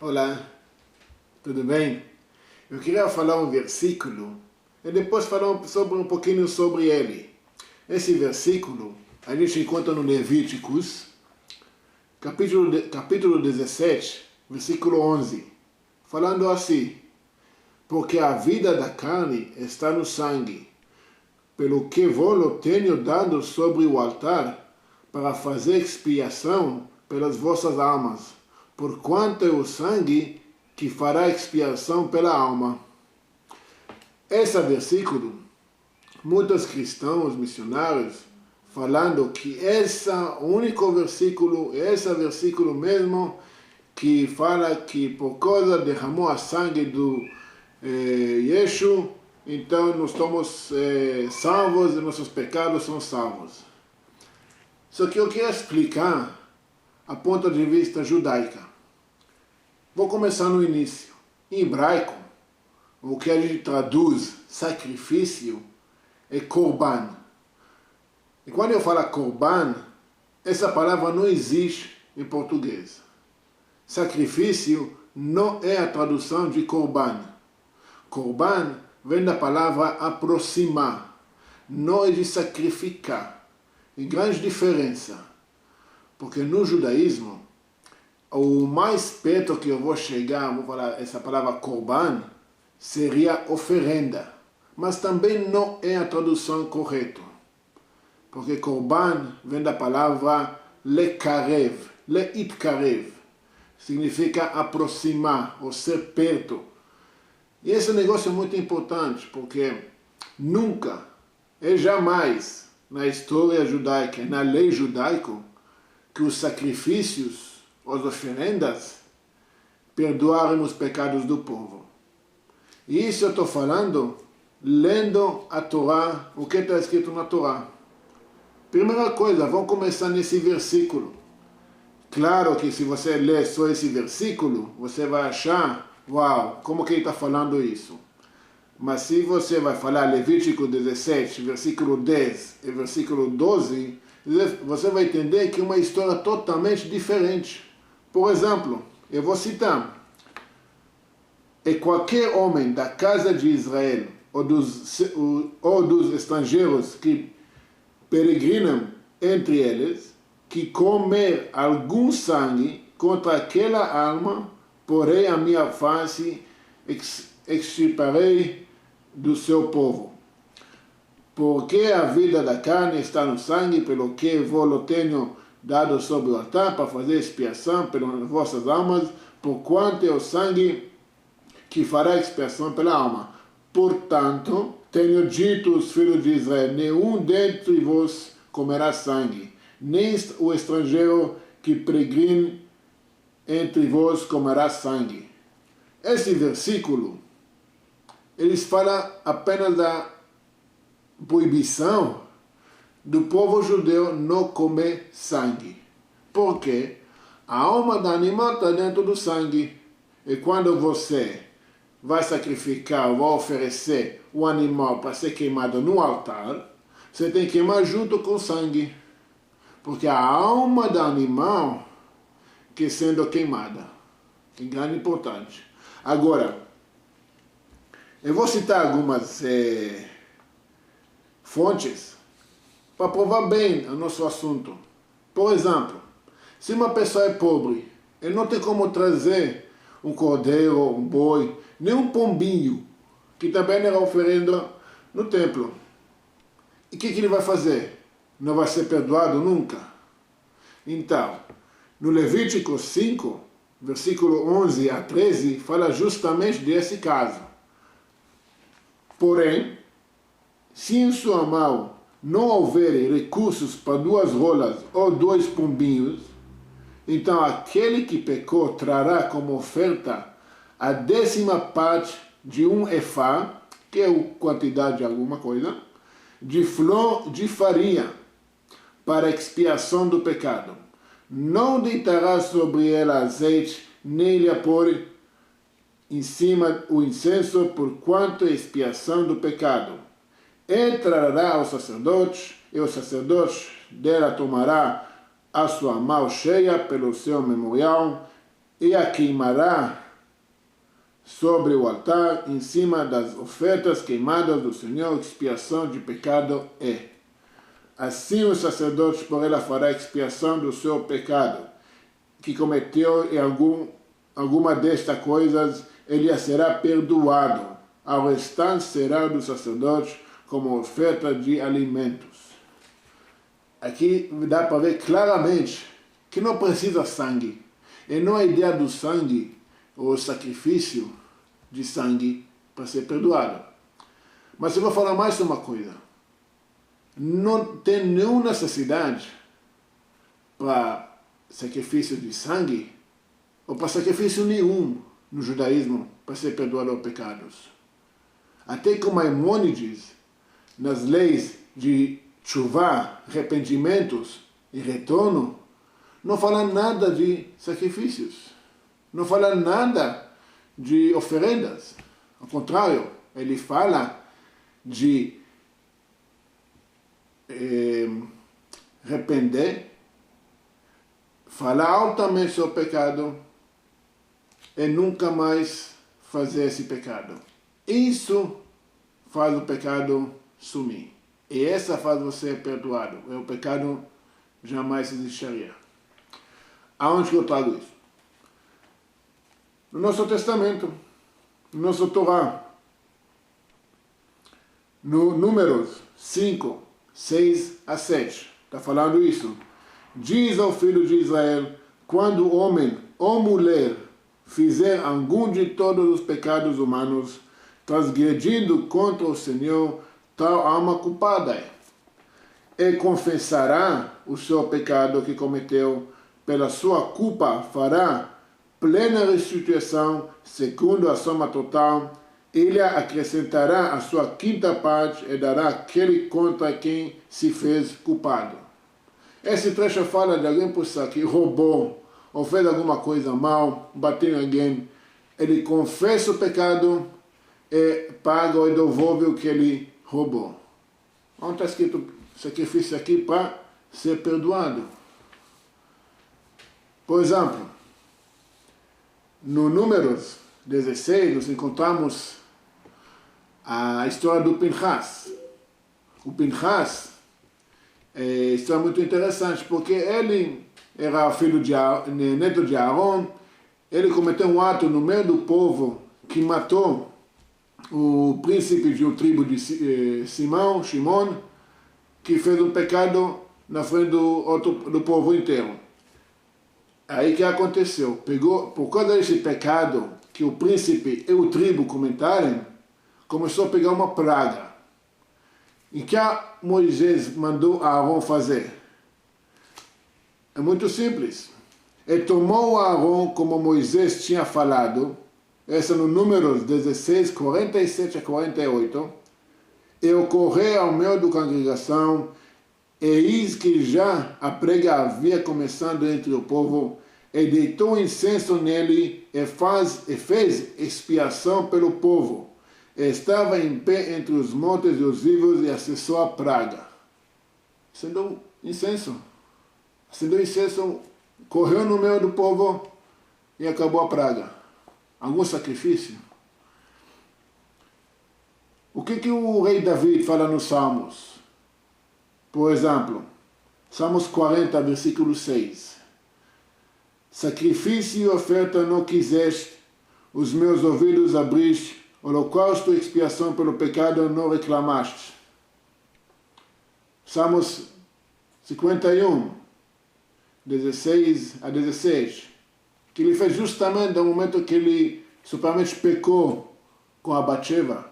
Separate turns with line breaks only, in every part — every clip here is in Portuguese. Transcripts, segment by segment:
Olá, tudo bem? Eu queria falar um versículo e depois falar um pouquinho sobre ele. Esse versículo a gente encontra no Levíticos, capítulo 17, versículo 11, falando assim: porque a vida da carne está no sangue, pelo que vou-lo tenho dado sobre o altar, para fazer expiação pelas vossas almas, porquanto é o sangue que fará expiação pela alma. Esse versículo, muitos cristãos missionários falando que esse versículo mesmo que fala que por causa derramou a sangue do Yeshua, então nós estamos salvos e nossos pecados são salvos. Só que eu quero explicar a ponto de vista judaica. Vou começar no início. Em hebraico, o que a gente traduz sacrifício é korban. E quando eu falo korban, essa palavra não existe em português. Sacrifício não é a tradução de korban. Korban vem da palavra aproximar, não é de sacrificar. E grande diferença, porque no judaísmo, o mais perto que eu vou chegar, vou falar essa palavra korban, seria oferenda. Mas também não é a tradução correta. Porque korban vem da palavra lekarev, leitkarev. Significa aproximar, ou ser perto. E esse negócio é muito importante, porque nunca e jamais na história judaica, na lei judaica, que os sacrifícios, as oferendas, perdoaram os pecados do povo. E isso eu estou falando, lendo a Torá, o que está escrito na Torá. Primeira coisa, vamos começar nesse versículo. Claro que se você ler só esse versículo, você vai achar, uau, como que ele está falando isso? Mas se você vai falar Levítico 17, versículo 10 e versículo 12, você vai entender que é uma história totalmente diferente. Por exemplo, eu vou citar: e qualquer homem da casa de Israel ou dos estrangeiros que peregrinam entre eles, que comer algum sangue contra aquela alma, porém a minha face extirparei do seu povo. Porque a vida da carne está no sangue, pelo que vou-lo tenho dado sobre o altar, para fazer expiação pelas vossas almas, porquanto é o sangue que fará expiação pela alma. Portanto, tenho dito aos filhos de Israel: nenhum dentre vós comerá sangue, nem o estrangeiro que peregrina entre vós comerá sangue. Esse versículo, eles falam apenas da proibição do povo judeu não comer sangue. Porque a alma do animal está dentro do sangue. E quando você vai sacrificar, vai oferecer o animal para ser queimado no altar, você tem que queimar junto com o sangue. Porque a alma do animal que sendo queimada. É grande importante. Agora, eu vou citar algumas fontes para provar bem o nosso assunto. Por exemplo, se uma pessoa é pobre, ele não tem como trazer um cordeiro, um boi, nem um pombinho, que também era oferenda no templo. E o que ele vai fazer? Não vai ser perdoado nunca? Então, no Levítico 5, versículo 11 a 13, fala justamente desse caso. Porém, se em sua mão não houver recursos para 2 rolas ou 2 pombinhos, então aquele que pecou trará como oferta a 10ª parte de um efá, que é a quantidade de alguma coisa, de flor de farinha, para expiação do pecado. Não deitará sobre ela azeite, nem lhe pôr em cima o incenso, porquanto é expiação do pecado. Entrará ao sacerdote, e o sacerdote dela tomará a sua mão cheia pelo seu memorial, e a queimará sobre o altar, em cima das ofertas queimadas do Senhor, expiação de pecado é. Assim o sacerdote por ela fará expiação do seu pecado, que cometeu em alguma destas coisas, ele será perdoado. Ao restante será do sacerdote como oferta de alimentos. Aqui dá para ver claramente que não precisa sangue. E não é a ideia do sangue, ou sacrifício de sangue para ser perdoado. Mas eu vou falar mais uma coisa. Não tem nenhuma necessidade para sacrifício de sangue, ou para sacrifício nenhum no judaísmo para ser perdoado os pecados. Até que Maimônides, nas leis de chuvá, arrependimentos e retorno, não fala nada de sacrifícios. Não fala nada de oferendas. Ao contrário, ele fala de arrepender, falar altamente sobre o pecado e nunca mais fazer esse pecado. Isso faz o pecado sumir. E essa faz você perdoado. E o pecado jamais existiria. Aonde que eu trago isso? No nosso Testamento, no nosso Torá. No Números 5, 6 a 7. Está falando isso. Diz ao filho de Israel, quando homem ou mulher fizer algum de todos os pecados humanos, transgredindo contra o Senhor, tal alma culpada é. E confessará o seu pecado que cometeu, pela sua culpa fará plena restituição, segundo a soma total, ele acrescentará a sua quinta parte e dará aquele contra quem se fez culpado. Esse trecho fala de alguém que roubou, ou fez alguma coisa mal, bateu em alguém, ele confessa o pecado e paga ou devolve o que ele roubou. Onde está escrito sacrifício aqui para ser perdoado? Por exemplo, no Números 16, nós encontramos a história do Pinchas. O Pinchas é uma história muito interessante, porque ele era filho neto de Aaron, ele cometeu um ato no meio do povo que matou o príncipe de uma tribo de Shimon, que fez um pecado na frente do povo inteiro. Aí que aconteceu? Por causa desse pecado que o príncipe e o tribo comentaram, começou a pegar uma praga. E que Moisés mandou Aaron fazer? É muito simples. Ele tomou Aaron como Moisés tinha falado, essa no Números 16, 47 a 48, e ocorreu ao meio da congregação, e eis que já a prega havia começado entre o povo, e deitou incenso nele, e fez expiação pelo povo. E estava em pé entre os mortos e os vivos, e acessou a praga. Acendeu incenso. Acendeu incenso, correu no meio do povo, e acabou a praga. Algum sacrifício? O que o rei Davi fala nos Salmos? Por exemplo, Salmos 40, versículo 6. Sacrifício e oferta não quiseste, os meus ouvidos abriste, holocausto e expiação pelo pecado não reclamaste. Salmos 51, 16 a 16. Que ele fez justamente no momento que ele supostamente pecou com a Batseba.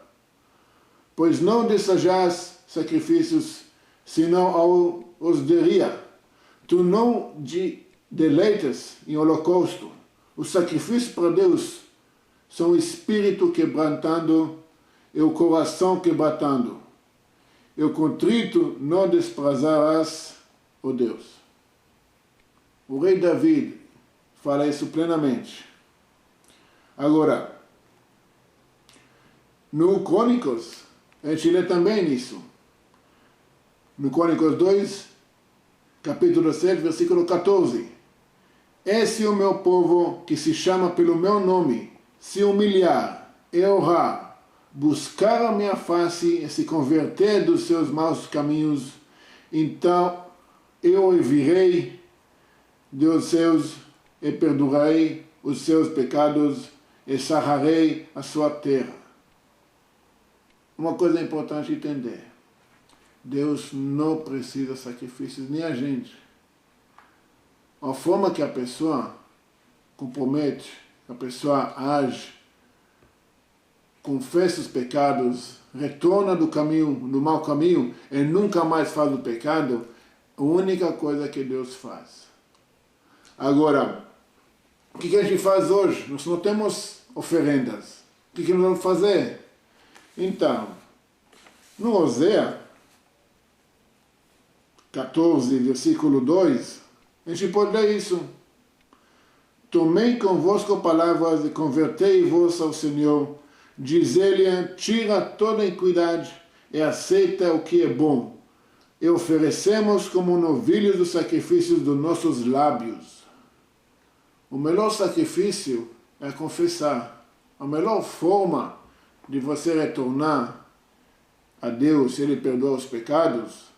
Pois não desejas sacrifícios, senão os daria. Tu não deleitas em holocausto. Os sacrifícios para Deus são o espírito quebrantando e o coração quebrantando. E o contrito não desprezarás, ó Deus. O rei Davi fala isso plenamente. Agora, no Crônicos, a gente lê também isso. No Crônicos 2, capítulo 7, versículo 14. esse é o meu povo que se chama pelo meu nome, se humilhar e orar, buscar a minha face e se converter dos seus maus caminhos, então eu ouvirei dos seus e perdoarei os seus pecados e sararei a sua terra. Uma coisa importante entender: Deus não precisa de sacrifícios, nem a gente. A forma que a pessoa compromete, a pessoa age, confessa os pecados, retorna do caminho, do mau caminho e nunca mais faz o pecado, a única coisa que Deus faz. Agora, o que a gente faz hoje? Nós não temos oferendas. O que nós vamos fazer? Então, no Oséias 14, versículo 2, a gente pode ler isso. Tomei convosco palavras e convertei-vos ao Senhor. Diz-lhe, tira toda a iniquidade e aceita o que é bom. E oferecemos como novilhos dos sacrifícios dos nossos lábios. O melhor sacrifício é confessar. A melhor forma de você retornar a Deus, se Ele perdoa os pecados,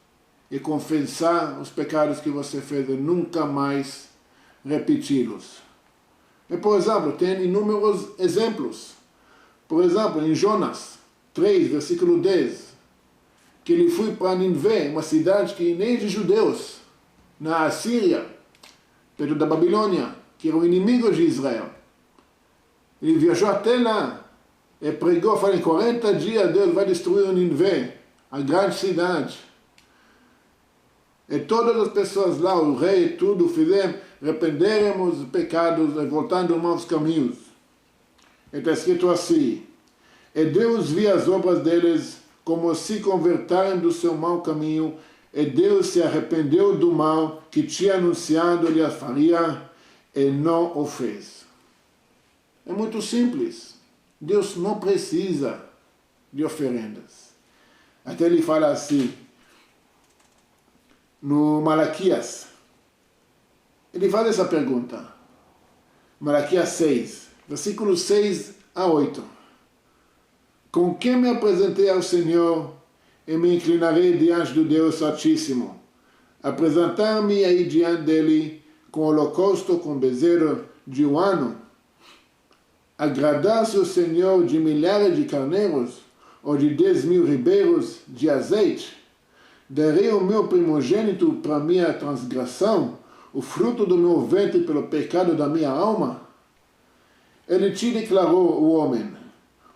e confessar os pecados que você fez e nunca mais repeti-los. E, por exemplo, tem inúmeros exemplos. Por exemplo, em Jonas 3, versículo 10, que ele foi para Nínive, uma cidade que nem de judeus, na Assíria, perto da Babilônia, que era o inimigo de Israel. Ele viajou até lá e pregou, falou, em 40 dias Deus vai destruir o Nínive, a grande cidade. E todas as pessoas lá, o rei e tudo, fizeram, arrependeremos os pecados, voltando aos maus caminhos. Está escrito assim: e Deus via as obras deles como se converterem do seu mau caminho, e Deus se arrependeu do mal que tinha anunciado lhe a faria, e não o fez. É muito simples. Deus não precisa de oferendas. Até ele fala assim, no Malaquias, ele faz essa pergunta. Malaquias 6, versículos 6 a 8. Com quem me apresentei ao Senhor e me inclinarei diante do Deus Altíssimo? Apresentar-me aí diante dele com holocausto, com bezerro de um ano? Agradar-se o Senhor de milhares de carneiros ou de 10.000 ribeiros de azeite? Darei o meu primogênito para minha transgressão, o fruto do meu ventre pelo pecado da minha alma? Ele te declarou, o homem,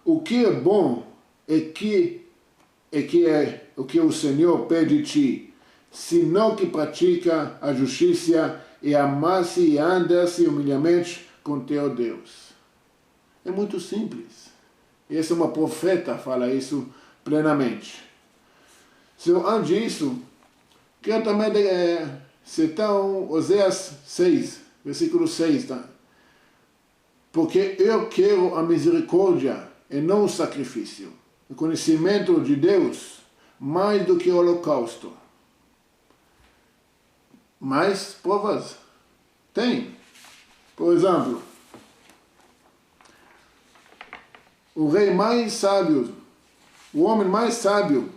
o que é bom é o que o Senhor pede de ti, senão que pratica a justiça e amasse e andasse humildemente com teu Deus. É muito simples. Essa é uma profeta, fala isso plenamente. Se eu ando isso, quero também citar Oséias 6, versículo 6, tá? Porque eu quero a misericórdia e não o sacrifício, o conhecimento de Deus mais do que o holocausto. Mais provas? Tem. Por exemplo, o rei mais sábio, o homem mais sábio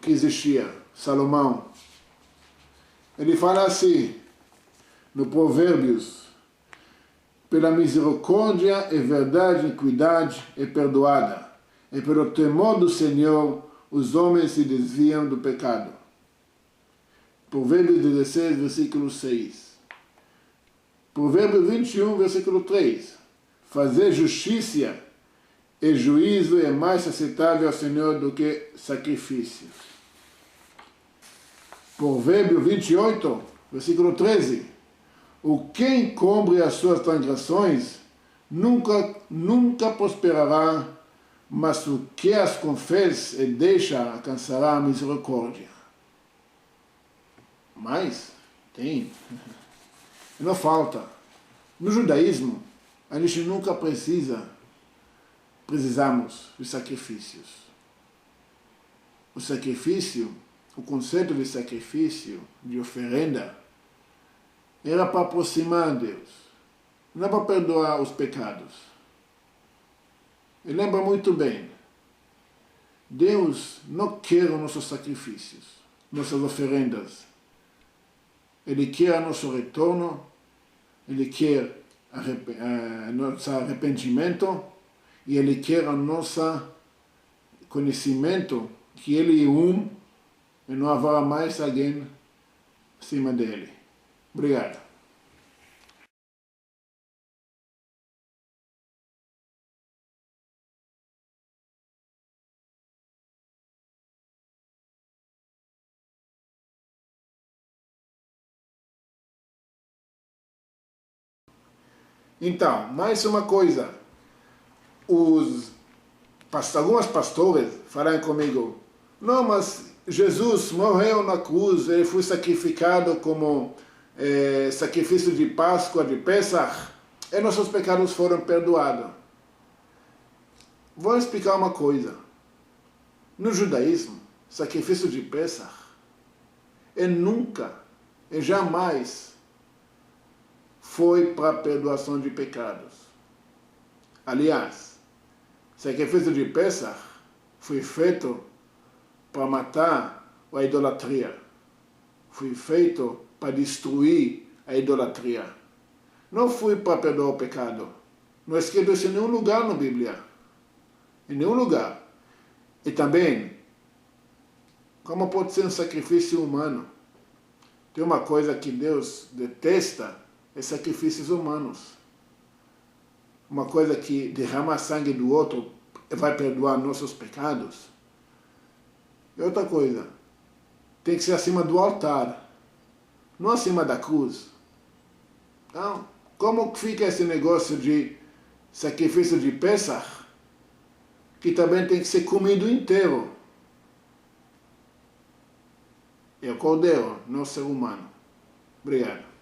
que existia, Salomão, ele fala assim, no Provérbios: pela misericórdia e verdade e equidade é perdoada, e pelo temor do Senhor os homens se desviam do pecado. Provérbios 16, versículo 6. Provérbios 21, versículo 3. Fazer justiça e juízo é mais aceitável ao Senhor do que sacrifício. Provérbio 28, versículo 13. O que encobre as suas transgressões nunca prosperará, mas o que as confessa e deixa alcançará a misericórdia. Mas tem. Não falta. No judaísmo, a gente nunca precisamos de sacrifícios. O sacrifício, o conceito de sacrifício, de oferenda, era para aproximar a Deus, não é para perdoar os pecados. E lembra muito bem, Deus não quer os nossos sacrifícios, nossas oferendas. Ele quer nosso retorno, Ele quer nosso arrependimento e Ele quer o nosso conhecimento que Ele é um e não haverá mais alguém acima dele. Obrigado. Então, mais uma coisa. Algumas pastores falaram comigo, não, mas Jesus morreu na cruz, ele foi sacrificado como sacrifício de Páscoa, de Pesach, e nossos pecados foram perdoados. Vou explicar uma coisa. No judaísmo, sacrifício de Pesach nunca e jamais foi para perdoação de pecados. Aliás, sacrifício de Pesach foi feito para matar a idolatria. Foi feito para destruir a idolatria. Não foi para perdoar o pecado. Não é escrito isso em nenhum lugar na Bíblia. Em nenhum lugar. E também, como pode ser um sacrifício humano? Tem uma coisa que Deus detesta, é sacrifícios humanos. Uma coisa que derrama sangue do outro vai perdoar nossos pecados. E outra coisa, tem que ser acima do altar, não acima da cruz. Então, como fica esse negócio de sacrifício de Pesach, que também tem que ser comido inteiro? É o cordeiro, não o ser humano. Obrigado.